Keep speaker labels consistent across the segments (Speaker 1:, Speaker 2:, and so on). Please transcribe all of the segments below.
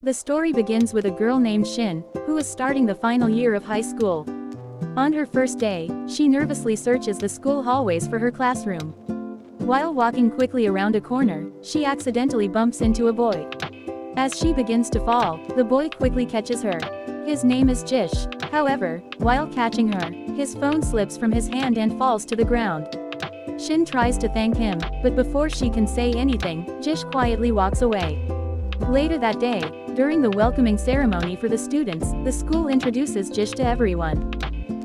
Speaker 1: The story begins with a girl named Shin, who is starting the final year of high school. On her first day, she nervously searches the school hallways for her classroom. While walking quickly around a corner, she accidentally bumps into a boy. As she begins to fall, the boy quickly catches her. His name is Jish. However, while catching her, his phone slips from his hand and falls to the ground. Shin tries to thank him, but before she can say anything, Jish quietly walks away. Later that day, during the welcoming ceremony for the students, the school introduces Jish to everyone.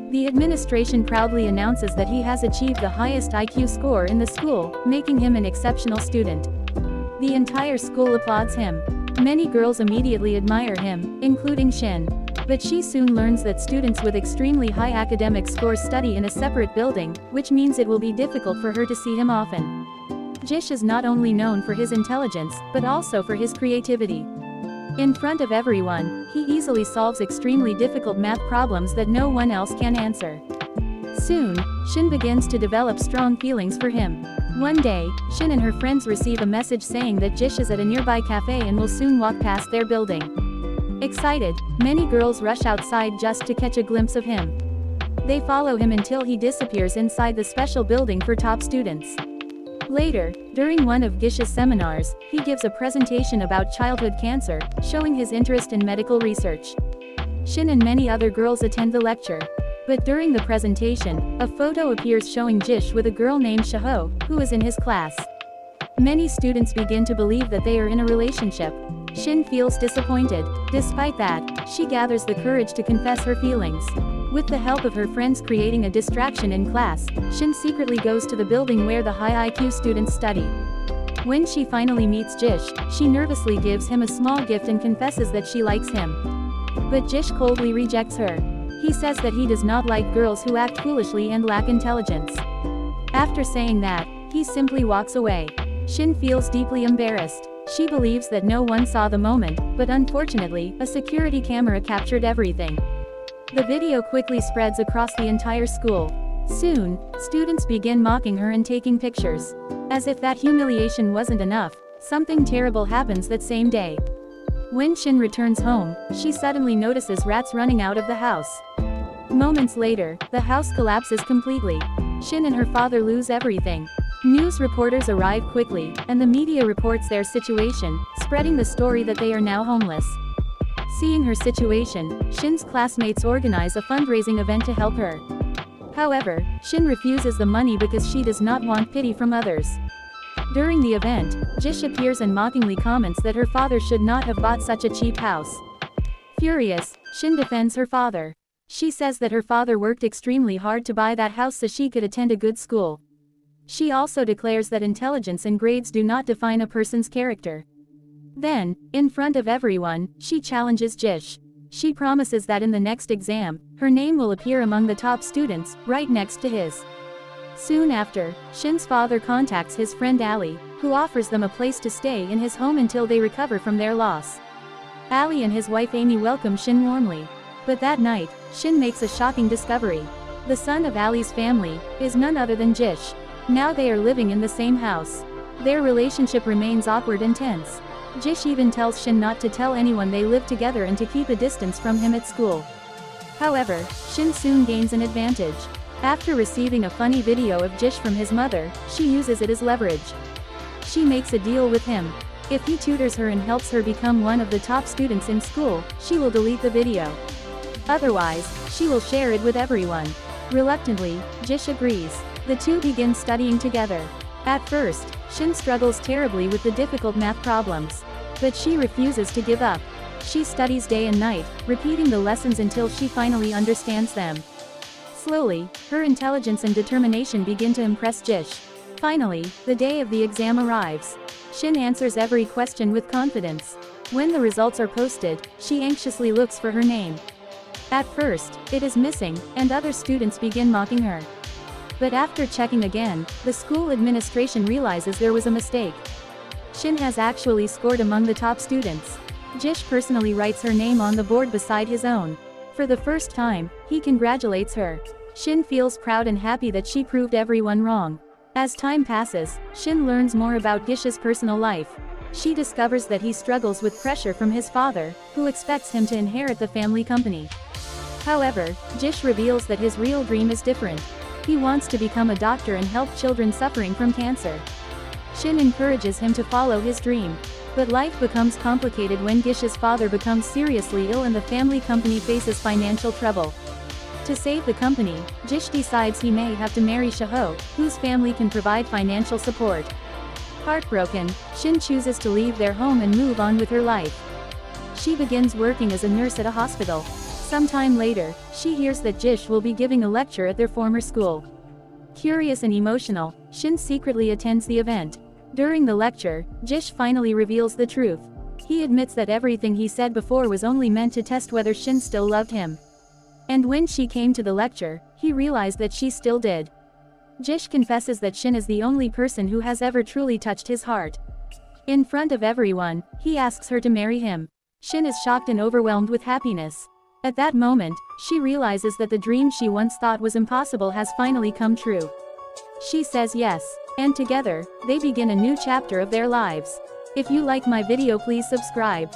Speaker 1: The administration proudly announces that he has achieved the highest IQ score in the school, making him an exceptional student. The entire school applauds him. Many girls immediately admire him, including Shin. But she soon learns that students with extremely high academic scores study in a separate building, which means it will be difficult for her to see him often. Jish is not only known for his intelligence, but also for his creativity. In front of everyone, he easily solves extremely difficult math problems that no one else can answer. Soon, Shin begins to develop strong feelings for him. One day, Shin and her friends receive a message saying that Jish is at a nearby cafe and will soon walk past their building. Excited, many girls rush outside just to catch a glimpse of him. They follow him until he disappears inside the special building for top students. Later, during one of Gish's seminars, he gives a presentation about childhood cancer, showing his interest in medical research. Shin and many other girls attend the lecture. But during the presentation, a photo appears showing Jish with a girl named Shaho, who is in his class. Many students begin to believe that they are in a relationship. Shin feels disappointed. Despite that, she gathers the courage to confess her feelings. With the help of her friends creating a distraction in class, Shin secretly goes to the building where the high IQ students study. When she finally meets Jish, she nervously gives him a small gift and confesses that she likes him. But Jish coldly rejects her. He says that he does not like girls who act foolishly and lack intelligence. After saying that, he simply walks away. Shin feels deeply embarrassed. She believes that no one saw the moment, but unfortunately, a security camera captured everything. The video quickly spreads across the entire school. Soon, students begin mocking her and taking pictures. As if that humiliation wasn't enough, something terrible happens that same day. When Shin returns home, she suddenly notices rats running out of the house. Moments later, the house collapses completely. Shin and her father lose everything. News reporters arrive quickly, and the media reports their situation, spreading the story that they are now homeless. Seeing her situation, Shin's classmates organize a fundraising event to help her. However, Shin refuses the money because she does not want pity from others. During the event, Jish appears and mockingly comments that her father should not have bought such a cheap house. Furious, Shin defends her father. She says that her father worked extremely hard to buy that house so she could attend a good school. She also declares that intelligence and grades do not define a person's character. Then, in front of everyone, she challenges Jish. She promises that in the next exam, her name will appear among the top students, right next to his. Soon after, Shin's father contacts his friend Ali, who offers them a place to stay in his home until they recover from their loss. Ali and his wife Amy welcome Shin warmly. But that night, Shin makes a shocking discovery. The son of Ali's family is none other than Jish. Now they are living in the same house. Their relationship remains awkward and tense. Jish even tells Shin not to tell anyone they live together and to keep a distance from him at school. However, Shin soon gains an advantage. After receiving a funny video of Jish from his mother, she uses it as leverage. She makes a deal with him. If he tutors her and helps her become one of the top students in school, she will delete the video. Otherwise, she will share it with everyone. Reluctantly, Jish agrees. The two begin studying together. At first, Shin struggles terribly with the difficult math problems. But she refuses to give up. She studies day and night, repeating the lessons until she finally understands them. Slowly, her intelligence and determination begin to impress Jish. Finally, the day of the exam arrives. Shin answers every question with confidence. When the results are posted, she anxiously looks for her name. At first, it is missing, and other students begin mocking her. But after checking again, the school administration realizes there was a mistake. Shin has actually scored among the top students. Jish personally writes her name on the board beside his own. For the first time, he congratulates her. Shin feels proud and happy that she proved everyone wrong. As time passes, Shin learns more about Gish's personal life. She discovers that he struggles with pressure from his father, who expects him to inherit the family company. However, Jish reveals that his real dream is different. He wants to become a doctor and help children suffering from cancer. Shin encourages him to follow his dream. But life becomes complicated when Gish's father becomes seriously ill and the family company faces financial trouble. To save the company, Jish decides he may have to marry Shaho, whose family can provide financial support. Heartbroken, Shin chooses to leave their home and move on with her life. She begins working as a nurse at a hospital. Sometime later, she hears that Jish will be giving a lecture at their former school. Curious and emotional, Shin secretly attends the event. During the lecture, Jish finally reveals the truth. He admits that everything he said before was only meant to test whether Shin still loved him. And when she came to the lecture, he realized that she still did. Jish confesses that Shin is the only person who has ever truly touched his heart. In front of everyone, he asks her to marry him. Shin is shocked and overwhelmed with happiness. At that moment, she realizes that the dream she once thought was impossible has finally come true. She says yes, and together, they begin a new chapter of their lives. If you like my video, please subscribe.